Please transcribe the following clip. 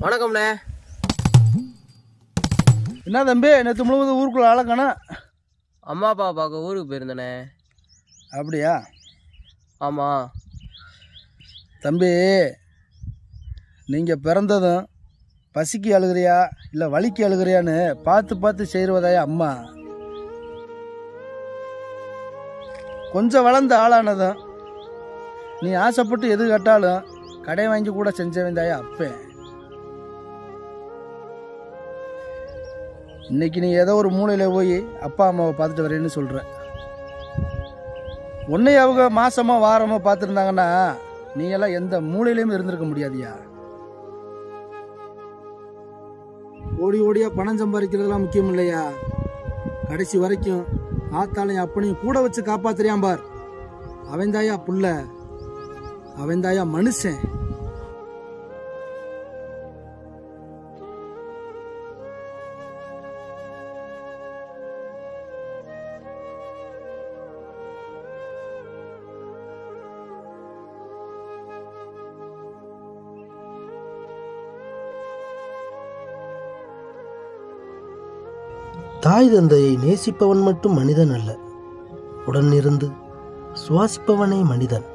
வணக்கம்ண்ணே. என்ன தம்பி நேற்று முழுவதும் ஊருக்குள்ள ஆளக்கானா? அம்மா அப்பா பார்க்க ஊருக்கு போயிருந்தேண்ணே. அப்படியா? ஆமாம் தம்பி, நீங்கள் பிறந்ததும் பசிக்கு அழுகிறியா இல்லை வலிக்கு அழுகிறியான்னு பார்த்து பார்த்து செய்கிறவதாயா அம்மா. கொஞ்சம் வளர்ந்த ஆளானதும் நீ ஆசைப்பட்டு எது கேட்டாலும் கடை வாங்கி கூட செஞ்சவன் தாயா அப்பேன். இன்னைக்கு நீ ஏதோ ஒரு மூலையில் போய் அப்பா அம்மாவை பார்த்துட்டு வரேன்னு சொல்கிற. உன்னை அவங்க மாசமா வாரமா பார்த்துருந்தாங்கன்னா நீ எல்லாம் எந்த மூலையிலையும் இருந்திருக்க முடியாதியா. ஓடி ஓடியா பணம் சம்பாதிக்கிறதுலாம் முக்கியம் இல்லையா, கடைசி வரைக்கும் ஆத்தாலையும் அப்பனையும் கூட வச்சு காப்பாத்துறியாம் பார். அவன்தாயா புள்ள, அவன்தாயா மனுஷன். தாய் தந்தையை நேசிப்பவன் மட்டும் மனிதன் அல்ல, உடன் இருந்து சுவாசிப்பவனே மனிதன்.